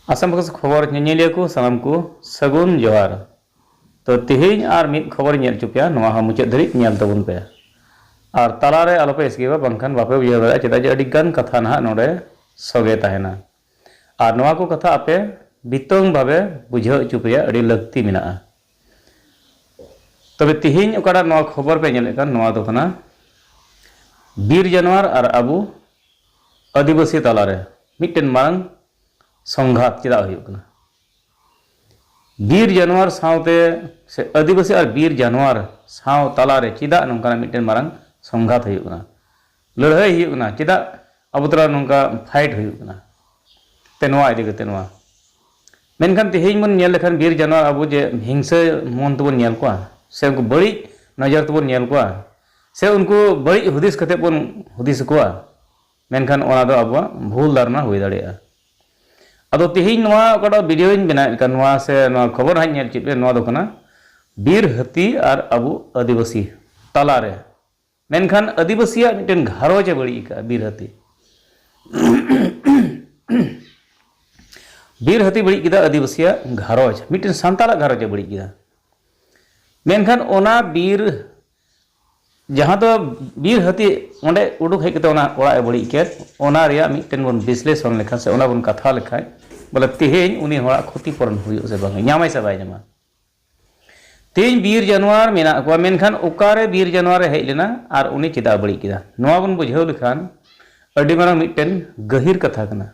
आसाम बक्स खबर निलिया को सानाम को सगुन जोहार तो तिहिन और मिद खबर नेल चुपिया नवा हा मुचाद धरि नेल तबुन पे और तालारे आलोपे एसकेबा बंखान बापे बुझाव दाड़ा चेदा जे अडी गान कथा ना नोडे सगे ताहेना और नवा को कथा आपे बितोंग भावे बुझाव चुपिया अडी लगती मेनाआ तबे तिहिन ओकाडा नवा खबर पे नेल कान नवा दो कना बीर जानवर और अबु आदिवासी तालारे मिटेन मांग संघात चेदा हुयुकना बीर जानवर सावते से आदिवासी और बीर जानवर साव तालारे चेदा नोंकाना मिटेन मांग संघात हुयुकना लड़ाई हुयुकना चेदा अबु तला नोंका फाइट हुयुकना ते नवा इदि कते नवा मेनखान तेहेñ मन नेल लेखान बीर जानवर अबु जे हिंसा मन तबन नेल कोआ से उनको बड़ी नजर तबन नेल कोआ से उनको बड़ी हुदिस कते बन हुदिस कोआ मेनखान ओना दो अबु भूल धारणा हुई दाड़ेया अदो तेहेñ नवा ओकाडा वीडियो इन बना का नवा से नवा खबर हाñ नेल चिपे नवा दो कना बीर हाथी और अबु आदिवासी तालारे मेनखान आदिवासिया मिटेन घारोज बड़ी का बीर हाथी बीर हाथी बड़ी किदा आदिवासिया घारोज मिटेन सांताला घारोज बड़ी किदा मेनखान ओना बीर जहाँ तो बीर हाथी ओंडे उडुक हेज कते ओना ओड़ा बड़ी के ओना रिया मिटेन बन विश्लेषण लेखा से ओना बन कथा लेखा बोले तेहेñ उनी होड़ा क्षतिपूरण हुई से बांग ᱧᱟᱢᱟᱭ से बाय ᱧᱟᱢᱟ तेहेñ बीर जानवर मेना को मेनखान ओकारे बीर जानवर हेज लेना और उनी चेदा बड़ी किदा नवा बन बुझाव लेखान अडी मारां मिटेन गहिर कथा कना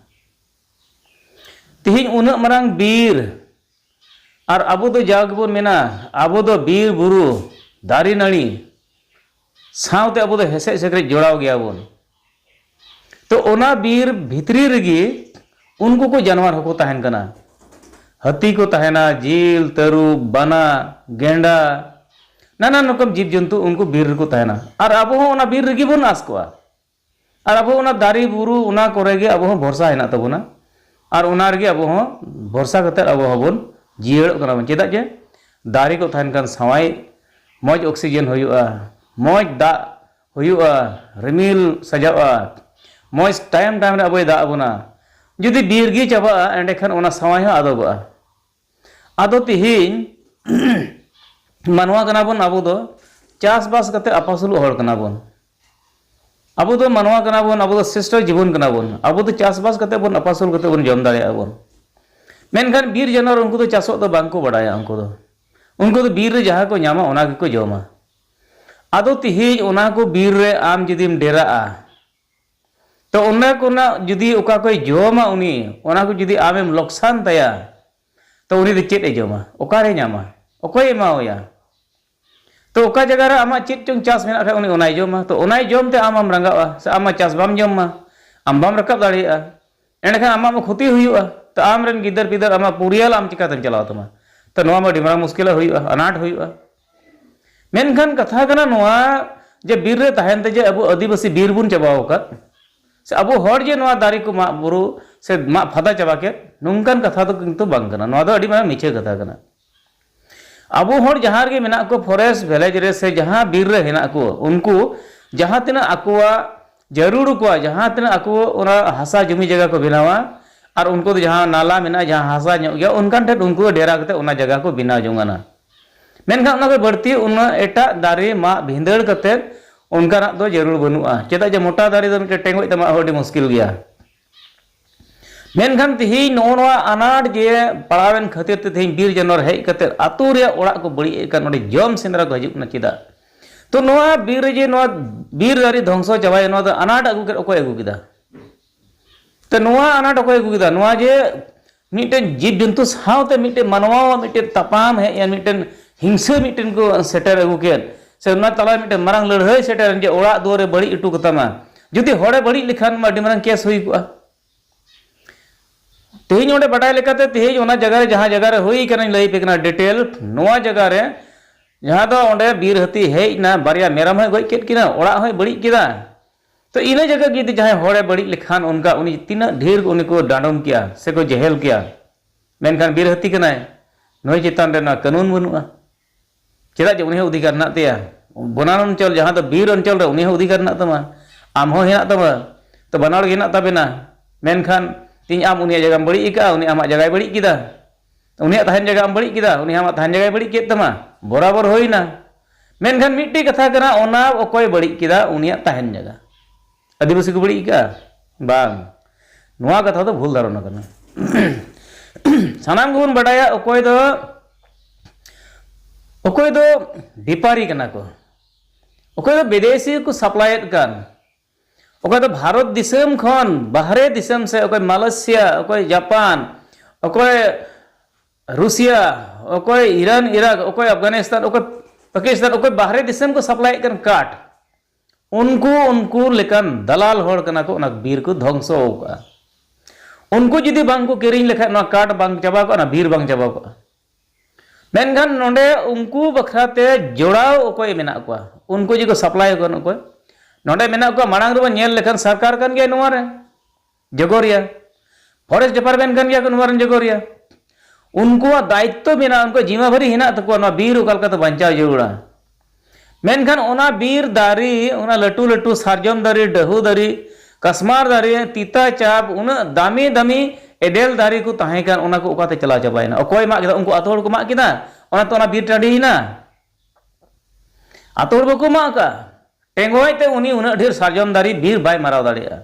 तेहेñ उना मारां बीर और अबो दो जाग बन मेना अबो दो बीर बुरु दारी नाड़ी सावते अबो दो हेसे सेकरे जोड़ाव गया बन तो ओना बीर भितरी रगी उनको को जानवर होको तहन कना हाथी को तहना जील तरुब बना गेंडा नाना रकम जीव जंतु उनको बीर को तहना और अब ओना बीर रगी बन आस कोआ और अब ओना दारी बुरु ओना कोरेगे अब भरोसा हेना तबोना और ओना रगी अब भरोसा कते अब हबन जियड़ कना बन चेदा जे दारी को तहन कान सवाई मौज ऑक्सीजन हुयुआ मौज दा हुयुआ रिमिल सजावा मौज टाइम टाइम रे अब दा अबोना जुदी बीर गी चाबा एंडेखान ओना सवाई हो आदोबा आदो तेहेñ मानवा कना बन अबो दो चास बास कते अपासुल हर कना बन अबो दो मानवा कना बन अबो दो श्रेष्ठ जीवन कना बन अबो दो चास बास कते बन अपासुल कते बन जम दाड़े बन मेनखान बीर जानवर उनको तो चासो दो बांको बड़ाया उनको तो बीर रे जहाँ को ᱧᱟᱢᱟ ओना को जमा आदो तेहेñ ओना को बीर रे आम जुदीम डेराआ तो उन्ना को ना जुदी ओका कोई जोमा उनी ओना को जुदी आमेम लोकसान तया तो उनी दे चेत ए जोमा ओका रे ᱧᱟᱢᱟ ओकोय एमाओया तो ओका जगह रे आमा चेत चोंग चास मेना खा उनी ओनाय जोमा तो ओनाय जोम ते आमाम रंगावा से आमा चास बाम जोमा आम बाम रकब दाड़िया एंडखान आमा मा क्षति हुयुआ तो आम रेन गिदर पिदर आमा पुरियाल आम चिकातेम चलाव तमा तो नोवा मा डिमरा मुश्किल हुयुआ अनाट हुयुआ मेनखान कथा कना नोवा जे बीर रे तहन ते जे अबो आदिवासी बीर बुन चबाव का से अब हर जे नवा दारी को मा बुरु से मा फादा चाबा के नोंकान कथा तो किंतु बांग कना नवा दो अडी मारा मिछे कथा कना अब हर जहां गे मेना को फॉरेस्ट विलेज रे से जहां बीर रे हेना को उनको जहां तना अकुआ जरूर को जहां तना अकु ओना हासा जमी जगह को बनावा और उनको तो जहां नाला मेना जहां हासा गया उनकान ठेठ उनको डेरा कते ओना जगह को बिना जोंगाना मेनखान ओना को बढ़ती उन एटा दारी मा भिंदड़ कते उनका दो जरूर बनुआ चेदा जे मोटा दारी दो मिटे टेंगो तमा होडी मुश्किल गया मेनखान तेहेñ नोनवा अनाट जे पड़ावेन खातिर ते तेहेñ बीर जानवर हेज कते आतु रे ओड़ा को बड़ी एकान ओडे जम सेंद्रा को हजुक ना चेदा तो नोआ बीर जे नोआ बीर दारी ध्वंस चाबाय नोआ दो अनाट अगु के ओको अगु किदा तो नोआ अनाट ओको अगु किदा नोआ जे मिटेन जीव जंतु सावते मिटे मानवा मिटे तपाम है या मिटेन हिंसा मिटेन को सेटर अगु के से ना तला मिटे मारांग लड़ाई सेटर जे ओड़ा दुआरे बड़ी इटू कतामा जुदी होड़े बड़ी लिखान मा अडी मारांग केस हुई कुआ तेहेñ ओंडे बडाय लेकाते तेहेñ ओना जगह रे जहां जगह रे हुई कना लई पे कना डिटेल नोआ जगह रे जहां दो ओंडे बीर हाथी हेज ना बारिया मेरम है गoj केट किना ओड़ा है बड़ी किदा तो इना जगह जुदी जहां होड़े बड़ी लिखान उनका उनी तिना ढेर उनी को डांडम किया से को जहेल किया मेनखान बीर हाथी कना नोय चितान रे ना कानून बनुआ चेदा जे उनी अधिकार ना तेया बनान अंचल जहां तो बीर अंचल रे उनी अधिकार ना तमा आम हो हेना तमा तो बनाड़ हेना तबेना मेनखान तीन आम उनिया जगह बड़ी इका उनी आमा जगह बड़ी किदा उनिया तहन जगह बड़ी किदा उनी आमा तहन जगह बड़ी केत तमा बराबर होइना मेनखान मिट्टी कथा कना ओना ओकोय बड़ी किदा उनिया तहन जगह आदिवासी को बड़ी इका बांग नोआ कथा तो भूल दारोना कना सानाम गुन बडाया ओकोय दो व्यापारी कना को ओकोय दो विदेशी को सप्लाइड कान ओकोय दो भारत दिसम खन बाहरे दिसम से ओकोय मालয়েশিয়া ओकोय Japan ओकोय Russia ओकोय Iran Iraq ओकोय Afghanistan ओकोय Pakistan ओकोय बाहरे दिसम को सप्लाइड कान काट उनको लेकिन दलाल होड़ कना को ना बीर को ध्वंसो का उनको जुदी बांग को किरिंग लेखा ना काट बांग चाबा को ना बीर बांग चाबा को मेनखान नोंडे उनको बखराते जोड़ाव ओकोय मेना को उनको जी को सप्लाई को ओकोय नोंडे मेना को मांग रे नेल लेखन सरकार कान गया नोवा रे जगोरिया फॉरेस्ट डिपार्टमेंट कान गया को नोवा रे जगोरिया उनको दायित्व मेना उनको जिम्मा भरी हिना तको ना बीर उकाल का तो बंचाव जरूरा मेनखान ओना बीर दारी ओना लटू लटू सारजम दारी डहू दारी कसमार दारी तीता चाप उना दामी दामी एडेल दारी को ताहे कान ओना को उकाते चला चाबायना ओकोय मा किदा उनको आतोड़ को मा किदा ओना तो ओना बीर टाडीना आतोड़ बको मा का टेंगोय ते उनी उना ढेर सारजम दारी बीर बाय माराव दाड़िया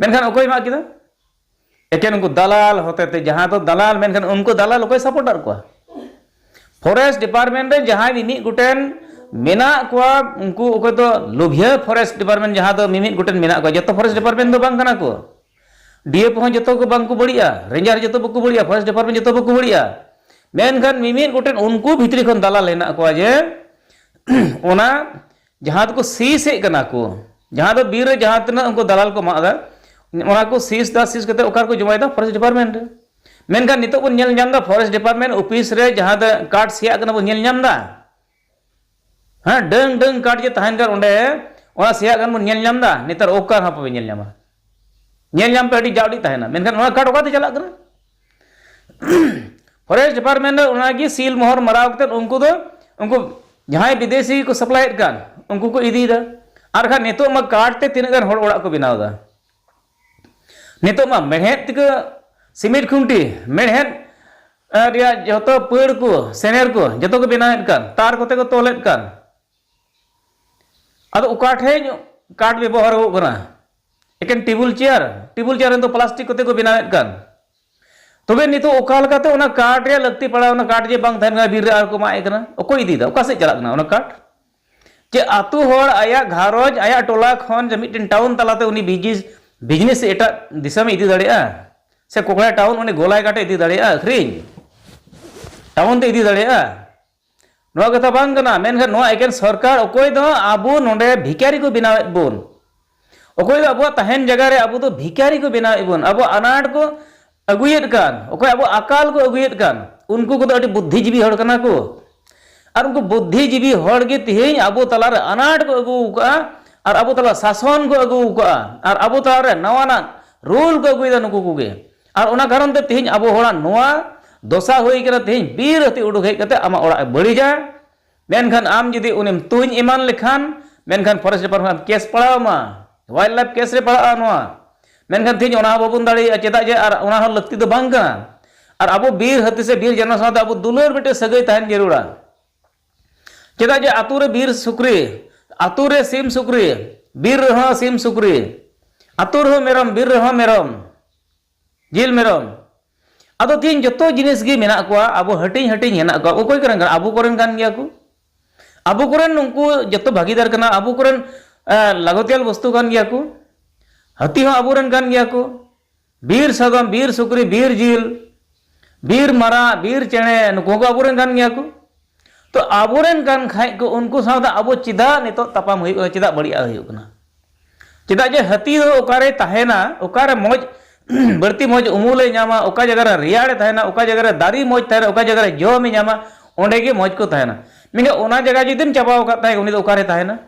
मेनखान ओकोय मा किदा एकेन उनको दलाल होते ते जहां तो दलाल मेनखान उनको दलाल ओकोय सपोर्टर को फॉरेस्ट डिपार्टमेंट रे जहां मिमी गुटेन मेना को उनको ओकोय तो लोभिया फॉरेस्ट डिपार्टमेंट जहां तो मिमी गुटेन मेना को जतो फॉरेस्ट डिपार्टमेंट दो बांग कना को डीएफ हो जतो को बांग को बढ़िया रेंजर जतो बको बढ़िया फॉरेस्ट डिपार्टमेंट जतो बको बढ़िया मेनखान मिमी गुटेन उनको भीतरी खन दलाल लेना को जे ओना जहां को सीस हे कना को जहां तो बीर जहां तना उनको दलाल को मादा ओना को सीस कते ओकार को जमायदा फॉरेस्ट डिपार्टमेंट मेनखान नितो बन नेल नामदा फॉरेस्ट डिपार्टमेंट ऑफिस रे जहां द कार्ड सिया कना बन नेल नामदा हाँ डंग डंग काट जे तहन कर ओंडे ओना सिया गन बन नेल नामदा नितर ओकार हा पे नेल नामा नेल नाम पे अडी जावडी तहना मेनखान ओना काट ओकाते चला कना फॉरेस्ट डिपार्टमेंट ओना गी सील मोहर मराव कते उनको जहां विदेशी को सप्लाई कान उनको को इदी दा आर खा नितो मा काट ते तिन गन होड़ ओड़ा को बनाव दा नितो मा मेहनत के सीमेंट खुंटी मेहनत रिया जतो पेड़ को सेनेर को जतो को बनाएत कान तार कोते को तोलेत कान अदो उकाठे काट व्यवहार हो कना एकेन टेबल चेयर तो प्लास्टिक कोते को बनाएत कान तबे नितो ओकाल काते ओना काट रे लगती पड़ा ओना काट जे बांग थान बीर रे आर को माए कना ओको इदी दा ओका से चला कना ओना काट जे आतु होड़ आया घारोज आया टोला खन जे मिटन टाउन तलाते उनी बिजनेस एटा दिशा में इदी दाड़िया से कोकड़ा टाउन उनी गोलाय काटे इदी दाड़िया अखरिन टाउन ते इदी दाड़िया नोआ कथा बांग कना मेनखान नोआ एकेन सरकार ओकोय दो आबो नोंडे भिखारी को बनावेत बोन ओकोय दो आबो तहन जगह रे आबो तो भिखारी को बनावेत बोन आबो अनाट को अगुयेत कान ओकोय आबो अकाल को अगुयेत कान उनको को तो अति बुद्धिजीवी हड़ कना को और उनको बुद्धिजीवी हड़ गे तिहें आबो तलार अनाट को अगु का और आबो तला शासन को अगु का और आबो तलार नवाना रूल को अगुयदा नुको कोगे और ओना कारण ते तिहें आबो होड़ा नोआ दोसा होई करा तिहें बीर हती उडुक हेज कते आमा ओड़ा बड़ी जा मेनखान आम जदी उनिम तुñ इमान लेखान मेनखान फॉरेस्ट डिपार्टमेंट केस पड़ाव मा वाइल्ड लाइफ केस रे पड़ा नोआ मेनखान तिहें ओना बाबुन दाड़ी चेदा जे और ओना हो लगती दो बांग कना और आबो बीर हती से बीर जन साथ आबो दुलर बेटे सगई तहन जरूरा चेदा जे आतु रे बीर सुक्री आतु रे सिम सुक्री बीर रह सिम सुक्री आतु रे मेरम बीर रह मेरम जिल मेरम अदो तीन जतो जिनिस गी मेना को आबो हटिंग हटिंग हेना को ओकोय करन आबो कोरेन कान गया को आबो कोरेन उनको जतो भागीदार कना आबो कोरेन लागोतियाल वस्तु कान गया को हती हो आबोरन कान गया को बीर सदम बीर सुक्री बीर जिल बीर मरा बीर चेणे नुको को आबोरन कान गया को तो आबोरन कान खाय को उनको साथ आबो चिदा नितो तपाम होई चिदा बढ़िया होई कना चिदा जे हती हो ओकारे ताहेना ओकारे मौज बढ़ती मौज उमूले नामा ओका जगह रियाड़े तहना ओका जगह दारी मौज तहना ओका जगह जो में नामा ओंडे के मौज को तहना मिंगे ओना जगह जुदीम चाबाव का ताहे उनी दो ओकारे तहना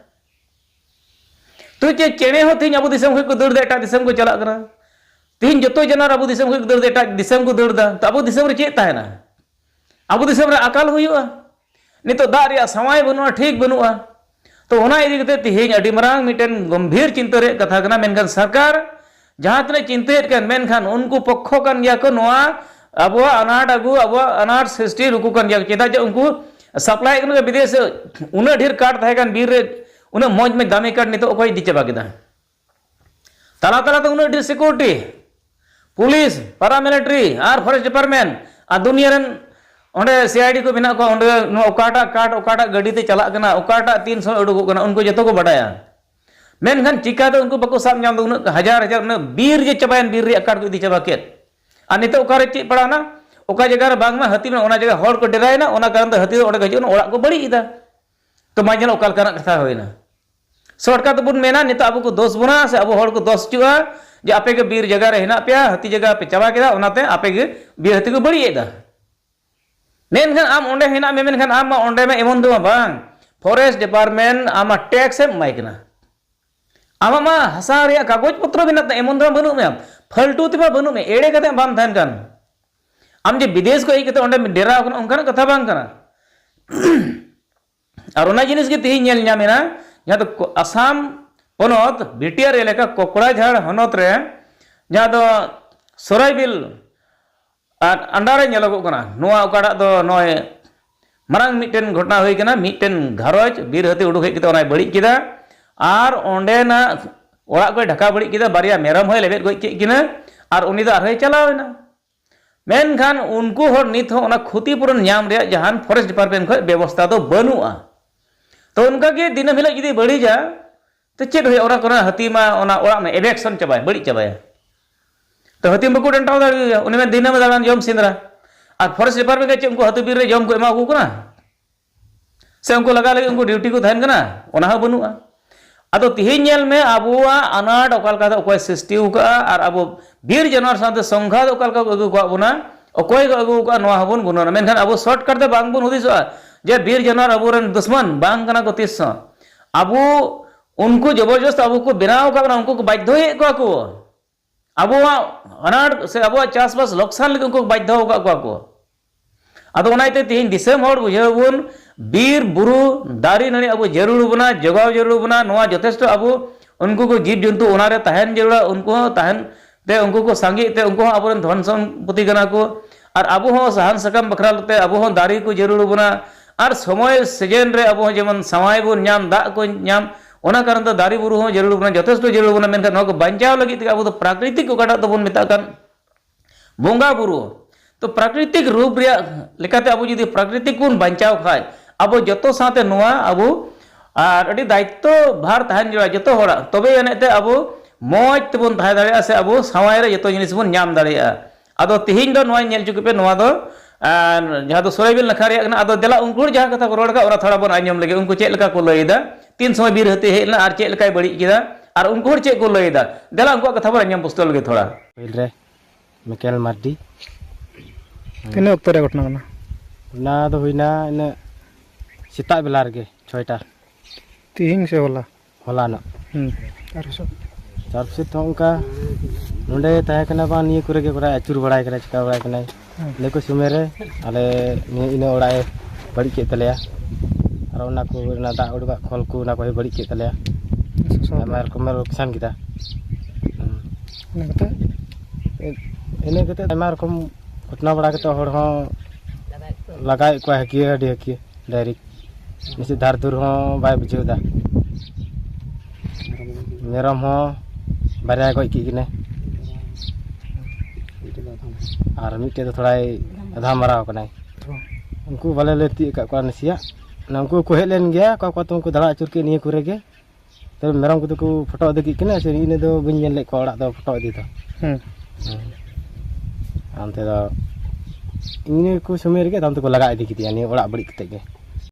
तो चे चेणे हो तीन अबो दिसम को दौड़ दे एटा दिसम को चला करा तीन जतो जनार अबो दिसम को दौड़ दे एटा दिसम को दौड़ दा तो अबो दिसम रे चे तहना अबो दिसम रे अकाल हुआ नितो दा रे समय बनुआ ठीक बनुआ तो ओना इदी कते तिहें अडी मरांग मिटन गंभीर चिंता रे कथा कना मेनखान सरकार जहाँ तक चिंतित kan मेनखान उनको पक्ष kan गया को नोआ अबो अनाट अगु अबो अनाट सृष्टि रुकु kan गया चेता जो उनको सप्लाई kan विदेश उन्हें ढेर काट था kan बीर उन्हें मौज में दामी काट नहीं तो कोई दी चबा किदा तला तला तो उन्हें ढेर सिक्योरिटी पुलिस पैरामिलिट्री और फॉरेस्ट डिपार्टमेंट आ दुनिया रन ओंडे सीआईडी को बिना को ओंडे ओकाटा काट ओकाटा गाड़ी ते चला कना ओकाटा 300 उडुक कना उनको जतो को बडाया मेनखान चिका तो उनको बको साब नाम दो हजार हजार उन बीर जे चबायन बीर रे काट को इदी चबा केत आ नितो ओकारे ची पड़ाना ओका जगह बांग में हाथी में ओना जगह हॉर को डरायना ओना कारण हाथी ओडे गजो ओड़ा को बड़ी इदा तो माजन ओकाल कना कथा होइना शॉर्टकट बुन मेना नितो अब को दोष बुना से अब हॉर को दोष चुआ जे आपे के बीर जगह रे हेना पे हाथी जगह पे चबा केदा ओनाते आपे के बीर हाथी को बड़ी इदा मेनखान आम ओंडे हेना मेनखान आम ओंडे में एमन दो बांग फॉरेस्ट डिपार्टमेंट आमा टैक्स एम माइकना आमा मा हसा रे कागज पत्र बिना एमन दो बनु में फालतू तिबा बनु में एड़े कते बाम थान कान आम जे विदेश को कते ओंडे डेरा ओकन ओंकन कथा बांग कना और ओना जिनिस के तिहि नेल न्यामेना जहां तो आसाम पोनोत बीटीआर एलाका कोकड़ाझाड़ हनोत रे जहां तो सोराइबिल अंडारे नेलोगो कना नोआ ओकाडा दो नोय मारांग मिटेन घटना होई कना मिटेन घारोज बीर हाथी उडुक हेक ओनाय बड़ी किदा और ओंडे ना ओड़ा को ढका बड़ी किदा बारिया मेरम होय लेबेट गoj के किना और उनी दो आरहे चलावेना मेनखान उनको हर नित हो ओना क्षतिपूरण न्याम रे जहान फॉरेस्ट डिपार्टमेंट खो व्यवस्था तो बनुआ तो उनका के दिन हिलो जदी बड़ी जा तो चेद होय ओना कोना हाथी मा ओना ओड़ा में एवेक्शन चबाय बड़ी चबाय तो हाथी बको डंटाव दाड़ी उनी में दिन में दालान जम सिंदरा और फॉरेस्ट डिपार्टमेंट के उनको हाथी बीर रे जम को एमा को कना से उनको लगा लगे उनको ड्यूटी को थान कना ओना हो बनुआ अदो तिहिन नेल में अबुआ अनाट ओकाल का ओकोय सृष्टि उका और अब बीर जानवर साथे संघा ओकाल का अगु को बुना ओकोय को अगु का नवा हबन गुनना मेनखान अब शॉर्टकट दे बांग बुन हुदिसो जे बीर जानवर अबुरन दुश्मन बांग कना को तिस अबु उनको जबरदस्त अबु को बनाव का उनको को बाध्य को अबुआ अनाट से अबुआ चासबास लोकसान लगे उनको बाध्य को अदो ओनाइते तिहिन दिसम हर बुझावबुन बीर बुरु दारी नानी अब जरूर बना जगाव जरूर बना नोआ जथेष्ट अब उनको को जीव जंतु ओनारे तहन जरूर उनको तहन ते उनको को सांगी ते उनको अब धन संपत्ति कना को और अब हो सहन सकम बखरा लते अब हो दारी को जरूर बना और समय सीजन रे अब जेमन समय बन नाम दा को नाम ओना कारण तो दारी बुरु हो जरूर बना जथेष्ट जरूर बना मेनखान नो को बंचाव लगी अब तो प्राकृतिक ओकाटा तो बन मेता कान बोंगा बुरु तो प्राकृतिक रूप रे लेकाते अब जदी प्राकृतिक को बंचाव खाय अब जतो साथे नोआ अब और अडी दायित्व भार तहन जरा जतो होड़ा तबे एनेते अब मौज तेबन थाय दाड़िया से अब सवाय रे जतो जिनिस बन नाम दाड़िया अदो तिहिन दो नोआ नेल चुके पे नोआ दो जहां दो सोराइबिल नखा रे कना अदो देला उनको जहां कथा को रोड का ओरा थोड़ा बन आंजम लगे उनको चेक लका को लइदा 300 बीर हते हेलना और चेक लकाय बड़ी किदा और उनको चेक को लइदा देला उनको कथा बन आंजम पुस्तल लगे थोड़ा पहिल रे मिकेल मार्डी तीन अक्टो रे घटना कना ना दो हुइना इन सेता बेला रे 6टा तिहिन से होला ना तार से तो उनका नोंडे तहे कना बा निये करे के बड़ा अचुर बड़ाय करे चिका बड़ाय कना लेको सुमे रे आले इन ओड़ाए बड़ी के तलेया और ओना को ना दा उडबा खोल को ना को बड़ी के तलेया मार को मार किसान किता इने कते मार को घटना बड़ा के तो हड़ हो लगाय को हकी डायरेक्ट निसे धार दूर हो बाय बुझेदा मेरम हो बारिया गई की किने और मिटे तो थोड़ा आधा मराव कनाय उनको वाले ले ती का को नसिया ना उनको को हेलेन गया को तुमको धड़ा चुर के निये करे के तो मेरम को तो फोटो दे की किने से इने दो बिन ले को ओड़ा दो फोटो दी तो अंते दो इने को समय रे दाम तो को लगा दी की यानी ओड़ा बड़ी कते के